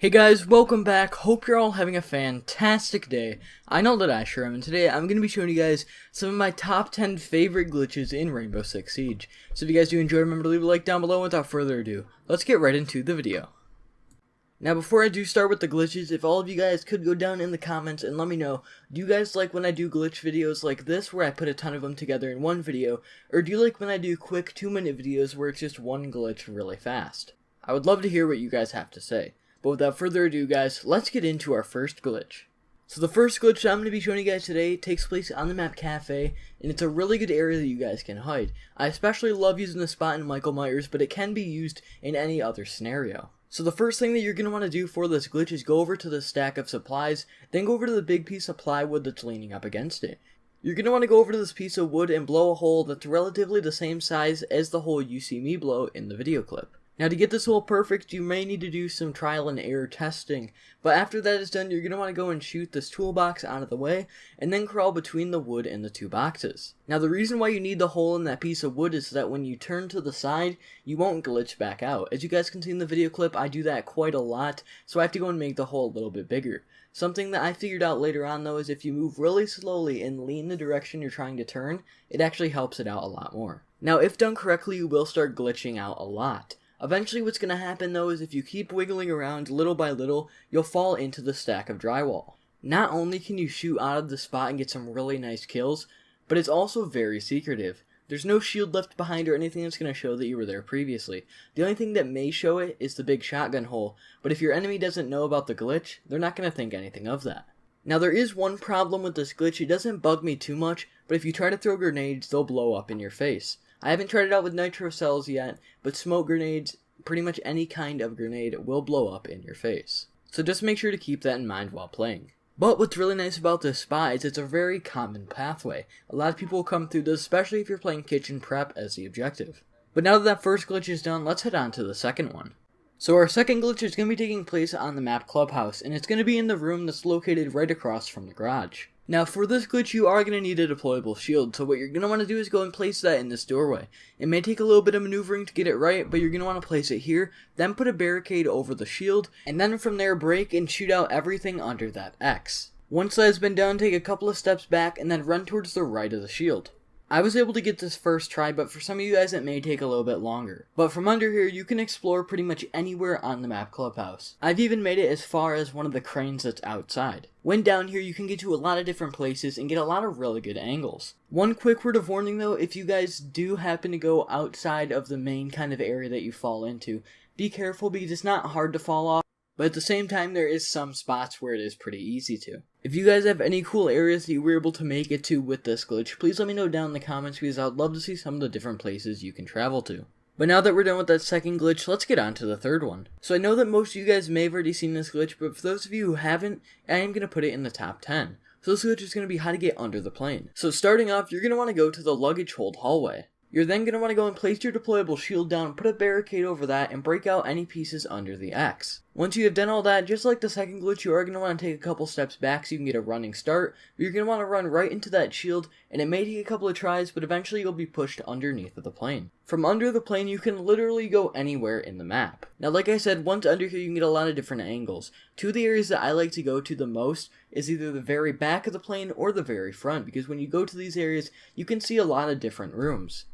Hey guys, welcome back. Hope you're all having a fantastic day. I know that I sure am, and today I'm going to be showing you guys some of my top 10 favorite glitches in Rainbow Six Siege. So if you guys do enjoy, remember to leave a like down below. Without further ado, let's get right into the video. Now before I do start with the glitches, if all of you guys could go down in the comments and let me know, do you guys like when I do glitch videos like this where I put a ton of them together in one video, or do you like when I do quick 2-minute videos where it's just one glitch really fast? I would love to hear what you guys have to say. But without further ado guys, let's get into our first glitch. So the first glitch that I'm going to be showing you guys today takes place on the map Cafe, and it's a really good area that you guys can hide. I especially love using the spot in Michael Myers, but it can be used in any other scenario. So the first thing that you're going to want to do for this glitch is go over to the stack of supplies, then go over to the big piece of plywood that's leaning up against it. You're going to want to go over to this piece of wood and blow a hole that's relatively the same size as the hole you see me blow in the video clip. Now to get this hole perfect, you may need to do some trial and error testing, but after that is done, you're going to want to go and shoot this toolbox out of the way, and then crawl between the wood and the two boxes. Now the reason why you need the hole in that piece of wood is that when you turn to the side, you won't glitch back out. As you guys can see in the video clip, I do that quite a lot, so I have to go and make the hole a little bit bigger. Something that I figured out later on though is if you move really slowly and lean the direction you're trying to turn, it actually helps it out a lot more. Now if done correctly, you will start glitching out a lot. Eventually what's going to happen though is if you keep wiggling around little by little, you'll fall into the stack of drywall. Not only can you shoot out of the spot and get some really nice kills, but it's also very secretive. There's no shield left behind or anything that's going to show that you were there previously. The only thing that may show it is the big shotgun hole, but if your enemy doesn't know about the glitch, they're not going to think anything of that. Now there is one problem with this glitch. It doesn't bug me too much, but if you try to throw grenades, they'll blow up in your face. I haven't tried it out with nitro cells yet, but smoke grenades, pretty much any kind of grenade, will blow up in your face. So just make sure to keep that in mind while playing. But what's really nice about this spot is it's a very common pathway. A lot of people will come through this, especially if you're playing kitchen prep as the objective. But now that that first glitch is done, let's head on to the second one. So our second glitch is going to be taking place on the map Clubhouse, and it's going to be in the room that's located right across from the garage. Now for this glitch you are going to need a deployable shield, so what you're going to want to do is go and place that in this doorway. It may take a little bit of maneuvering to get it right, but you're going to want to place it here, then put a barricade over the shield, and then from there break and shoot out everything under that X. Once that has been done, take a couple of steps back and then run towards the right of the shield. I was able to get this first try, but for some of you guys it may take a little bit longer. But from under here, you can explore pretty much anywhere on the map Clubhouse. I've even made it as far as one of the cranes that's outside. When down here, you can get to a lot of different places and get a lot of really good angles. One quick word of warning though, if you guys do happen to go outside of the main kind of area that you fall into, be careful because it's not hard to fall off. But at the same time, there is some spots where it is pretty easy to. If you guys have any cool areas that you were able to make it to with this glitch, please let me know down in the comments because I'd love to see some of the different places you can travel to. But now that we're done with that second glitch, let's get on to the third one. So I know that most of you guys may have already seen this glitch, but for those of you who haven't, I am going to put it in the top 10. So this glitch is going to be how to get under the plane. So starting off, you're going to want to go to the luggage hold hallway. You're then going to want to go and place your deployable shield down, put a barricade over that, and break out any pieces under the X. Once you have done all that, just like the second glitch, you are going to want to take a couple steps back so you can get a running start. But you're going to want to run right into that shield, and it may take a couple of tries, but eventually you'll be pushed underneath of the plane. From under the plane, you can literally go anywhere in the map. Now like I said, once under here you can get a lot of different angles. Two of the areas that I like to go to the most is either the very back of the plane or the very front, because when you go to these areas, you can see a lot of different rooms.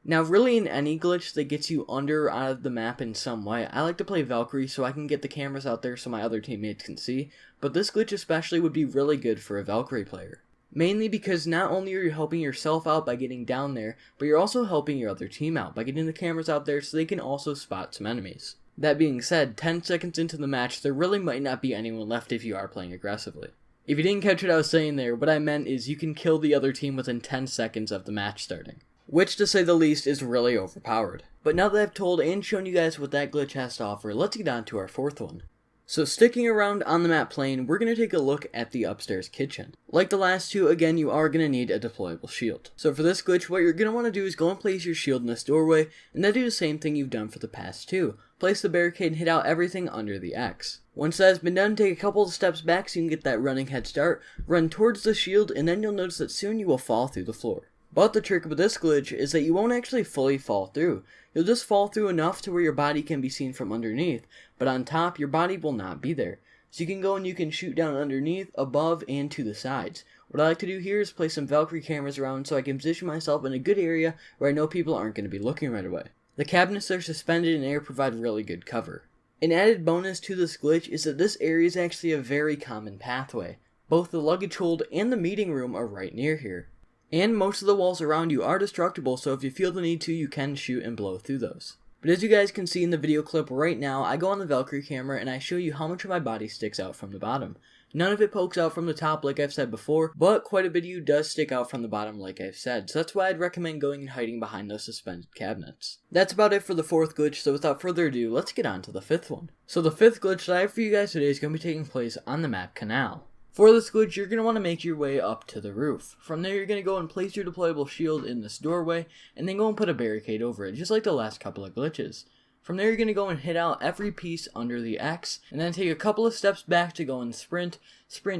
Now really in any glitch that gets you under or out of the map in some way, I like to play Valkyrie so I can get the cameras out there so my other teammates can see, but this glitch especially would be really good for a Valkyrie player. Mainly because not only are you helping yourself out by getting down there, but you're also helping your other team out by getting the cameras out there so they can also spot some enemies. That being said, 10 seconds into the match, there really might not be anyone left if you are playing aggressively. If you didn't catch what I was saying there, what I meant is you can kill the other team within 10 seconds of the match starting. Which, to say the least, is really overpowered. But now that I've told and shown you guys what that glitch has to offer, let's get on to our fourth one. So sticking around on the map plane, we're going to take a look at the upstairs kitchen. Like the last two, again, you are going to need a deployable shield. So for this glitch, what you're going to want to do is go and place your shield in this doorway, and then do the same thing you've done for the past two. Place the barricade and hit out everything under the X. Once that has been done, take a couple of steps back so you can get that running head start, run towards the shield, and then you'll notice that soon you will fall through the floor. But the trick with this glitch is that you won't actually fully fall through. You'll just fall through enough to where your body can be seen from underneath, but on top, your body will not be there. So you can go and you can shoot down underneath, above, and to the sides. What I like to do here is place some Valkyrie cameras around so I can position myself in a good area where I know people aren't going to be looking right away. The cabinets that are suspended in air provide really good cover. An added bonus to this glitch is that this area is actually a very common pathway. Both the luggage hold and the meeting room are right near here. And most of the walls around you are destructible, so if you feel the need to, you can shoot and blow through those. But as you guys can see in the video clip right now, I go on the Valkyrie camera and I show you how much of my body sticks out from the bottom. None of it pokes out from the top like I've said before, but quite a bit of you does stick out from the bottom like I've said, so that's why I'd recommend going and hiding behind those suspended cabinets. That's about it for the fourth glitch, so without further ado, let's get on to the fifth one. So the fifth glitch that I have for you guys today is going to be taking place on the map Canal. For this glitch, you're going to want to make your way up to the roof. From there, you're going to go and place your deployable shield in this doorway, and then go and put a barricade over it, just like the last couple of glitches. From there, you're going to go and hit out every piece under the X, and then take a couple of steps back to go and sprint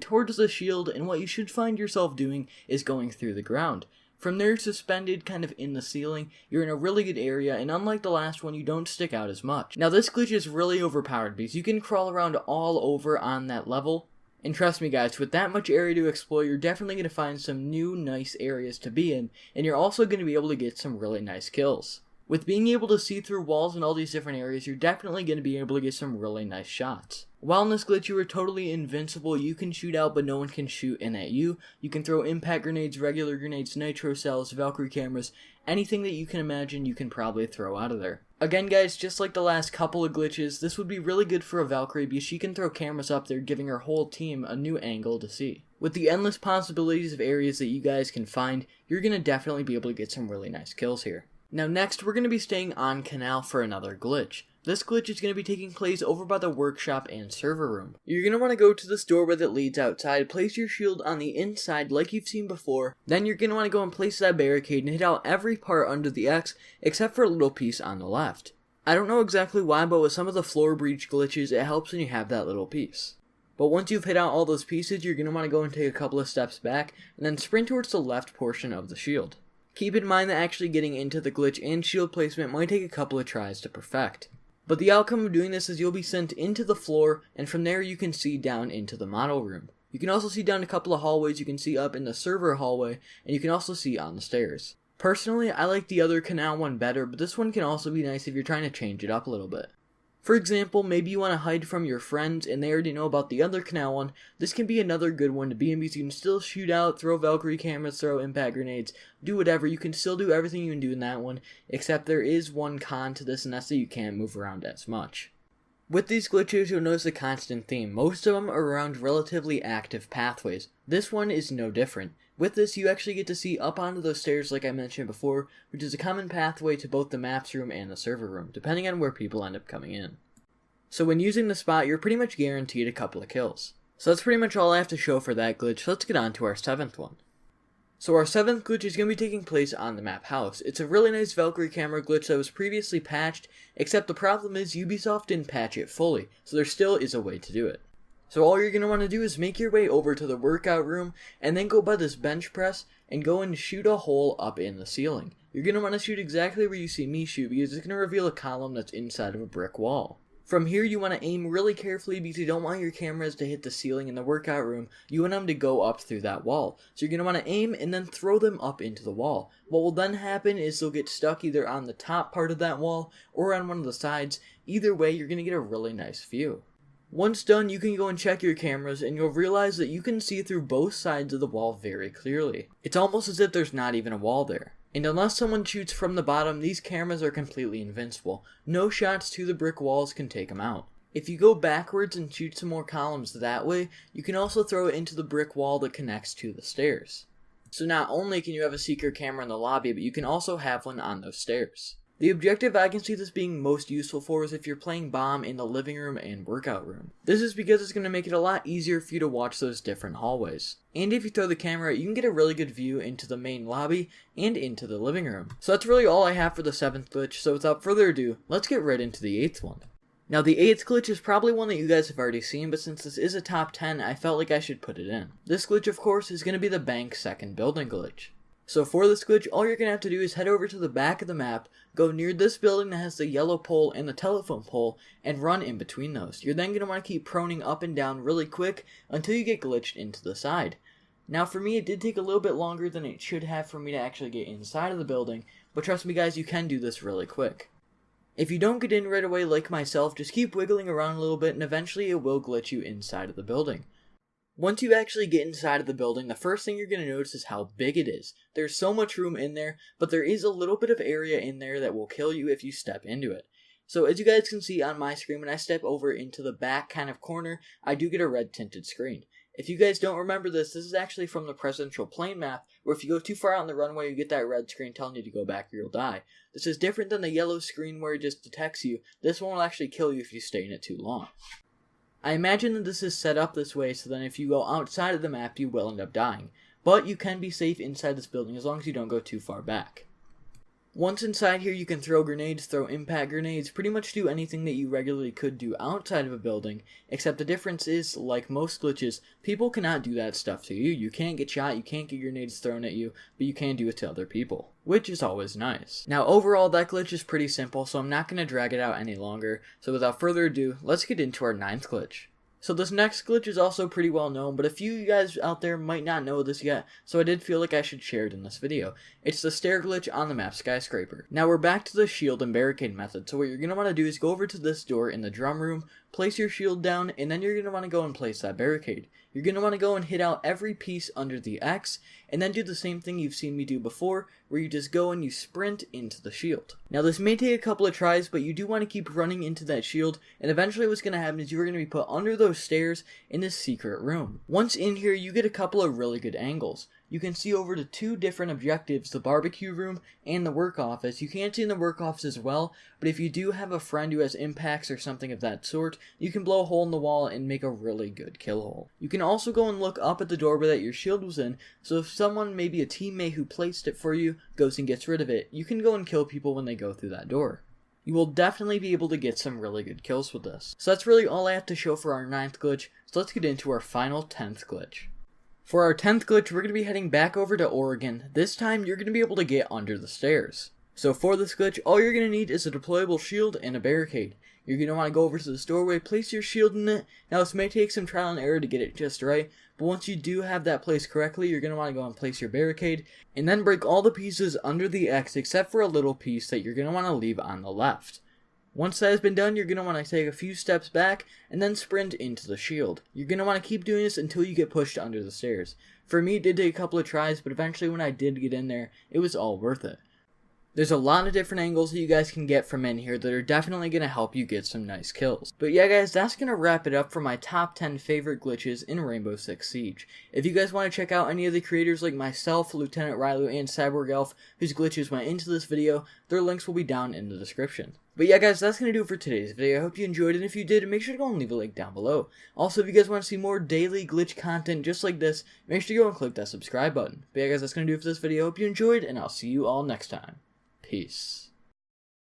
towards the shield, and what you should find yourself doing is going through the ground. From there, suspended kind of in the ceiling, you're in a really good area, and unlike the last one, you don't stick out as much. Now, this glitch is really overpowered because you can crawl around all over on that level. And trust me guys, with that much area to explore, you're definitely going to find some new nice areas to be in, and you're also going to be able to get some really nice kills. With being able to see through walls in all these different areas, you're definitely going to be able to get some really nice shots. While in this glitch you are totally invincible, you can shoot out but no one can shoot in at you. You can throw impact grenades, regular grenades, nitro cells, Valkyrie cameras, anything that you can imagine you can probably throw out of there. Again guys, just like the last couple of glitches, this would be really good for a Valkyrie because she can throw cameras up there, giving her whole team a new angle to see. With the endless possibilities of areas that you guys can find, you're going to definitely be able to get some really nice kills here. Now next, we're going to be staying on Canal for another glitch. This glitch is going to be taking place over by the workshop and server room. You're going to want to go to this doorway that leads outside, place your shield on the inside like you've seen before, then you're going to want to go and place that barricade and hit out every part under the X except for a little piece on the left. I don't know exactly why, but with some of the floor breach glitches, it helps when you have that little piece. But once you've hit out all those pieces, you're going to want to go and take a couple of steps back, and then sprint towards the left portion of the shield. Keep in mind that actually getting into the glitch and shield placement might take a couple of tries to perfect. But the outcome of doing this is you'll be sent into the floor, and from there you can see down into the model room. You can also see down a couple of hallways, you can see up in the server hallway, and you can also see on the stairs. Personally, I like the other Canal one better, but this one can also be nice if you're trying to change it up a little bit. For example, maybe you want to hide from your friends and they already know about the other Canal one. This can be another good one to be in because you can still shoot out, throw Valkyrie cameras, throw impact grenades, do whatever. You can still do everything you can do in that one, except there is one con to this, and that's that you can't move around as much. With these glitches, you'll notice a constant theme. Most of them are around relatively active pathways. This one is no different. With this, you actually get to see up onto those stairs like I mentioned before, which is a common pathway to both the maps room and the server room, depending on where people end up coming in. So when using the spot, you're pretty much guaranteed a couple of kills. So that's pretty much all I have to show for that glitch, so let's get on to our seventh one. So our seventh glitch is going to be taking place on the map House. It's a really nice Valkyrie camera glitch that was previously patched, except the problem is Ubisoft didn't patch it fully, so there still is a way to do it. So all you're going to want to do is make your way over to the workout room, and then go by this bench press, and go and shoot a hole up in the ceiling. You're going to want to shoot exactly where you see me shoot, because it's going to reveal a column that's inside of a brick wall. From here, you want to aim really carefully because you don't want your cameras to hit the ceiling in the workout room. You want them to go up through that wall. So you're going to want to aim and then throw them up into the wall. What will then happen is they'll get stuck either on the top part of that wall or on one of the sides. Either way, you're going to get a really nice view. Once done, you can go and check your cameras and you'll realize that you can see through both sides of the wall very clearly. It's almost as if there's not even a wall there. And unless someone shoots from the bottom, these cameras are completely invincible. No shots to the brick walls can take them out. If you go backwards and shoot some more columns that way, you can also throw it into the brick wall that connects to the stairs. So not only can you have a secret camera in the lobby, but you can also have one on those stairs. The objective I can see this being most useful for is if you're playing bomb in the living room and workout room. This is because it's going to make it a lot easier for you to watch those different hallways. And if you throw the camera, you can get a really good view into the main lobby and into the living room. So that's really all I have for the 7th glitch, so without further ado, let's get right into the 8th one. Now the 8th glitch is probably one that you guys have already seen, but since this is a top 10, I felt like I should put it in. This glitch of course is going to be the bank second building glitch. So for this glitch, all you're going to have to do is head over to the back of the map, go near this building that has the yellow pole and the telephone pole, and run in between those. You're then going to want to keep proning up and down really quick until you get glitched into the side. Now for me, it did take a little bit longer than it should have for me to actually get inside of the building, but trust me guys, you can do this really quick. If you don't get in right away like myself, just keep wiggling around a little bit and eventually it will glitch you inside of the building. Once you actually get inside of the building, the first thing you're going to notice is how big it is. There's so much room in there, but there is a little bit of area in there that will kill you if you step into it. So as you guys can see on my screen, when I step over into the back kind of corner, I do get a red tinted screen. If you guys don't remember this is actually from the Presidential Plane map, where if you go too far out on the runway, you get that red screen telling you to go back or you'll die. This is different than the yellow screen where it just detects you. This one will actually kill you if you stay in it too long. I imagine that this is set up this way so that if you go outside of the map, you will end up dying. But you can be safe inside this building as long as you don't go too far back. Once inside here, you can throw grenades, throw impact grenades, pretty much do anything that you regularly could do outside of a building, except the difference is, like most glitches, people cannot do that stuff to you. You can't get shot, you can't get grenades thrown at you, but you can do it to other people, which is always nice. Now overall, that glitch is pretty simple, so I'm not going to drag it out any longer, so without further ado, let's get into our 9th glitch. So this next glitch is also pretty well known, but a few of you guys out there might not know this yet, so I did feel like I should share it in this video. It's the stair glitch on the map Skyscraper. Now we're back to the shield and barricade method, so what you're going to want to do is go over to this door in the drum room, place your shield down, and then you're going to want to go and place that barricade. You're going to want to go and hit out every piece under the X, and then do the same thing you've seen me do before, where you just go and you sprint into the shield. Now this may take a couple of tries, but you do want to keep running into that shield, and eventually what's going to happen is you're going to be put under those stairs in this secret room. Once in here, you get a couple of really good angles. You can see over to 2 different objectives, the barbecue room and the work office. You can't see in the work office as well, but if you do have a friend who has impacts or something of that sort, you can blow a hole in the wall and make a really good kill hole. You can also go and look up at the doorway that your shield was in, so if someone, maybe a teammate who placed it for you, goes and gets rid of it, you can go and kill people when they go through that door. You will definitely be able to get some really good kills with this. So that's really all I have to show for our 9th glitch, so let's get into our final 10th glitch. For our 10th glitch, we're going to be heading back over to Oregon. This time, you're going to be able to get under the stairs. So for this glitch, all you're going to need is a deployable shield and a barricade. You're going to want to go over to this doorway, place your shield in it. Now this may take some trial and error to get it just right, but once you do have that placed correctly, you're going to want to go and place your barricade, and then break all the pieces under the X except for a little piece that you're going to want to leave on the left. Once that has been done, you're going to want to take a few steps back and then sprint into the shield. You're going to want to keep doing this until you get pushed under the stairs. For me, it did take a couple of tries, but eventually when I did get in there, it was all worth it. There's a lot of different angles that you guys can get from in here that are definitely going to help you get some nice kills. But yeah guys, that's going to wrap it up for my top 10 favorite glitches in Rainbow Six Siege. If you guys want to check out any of the creators like myself, Lieutenant Rylu, and Cyborg Elf, whose glitches went into this video, their links will be down in the description. But yeah guys, that's going to do it for today's video. I hope you enjoyed it, and if you did, make sure to go and leave a like down below. Also, if you guys want to see more daily glitch content just like this, make sure to go and click that subscribe button. But yeah guys, that's going to do it for this video. I hope you enjoyed, and I'll see you all next time. Peace.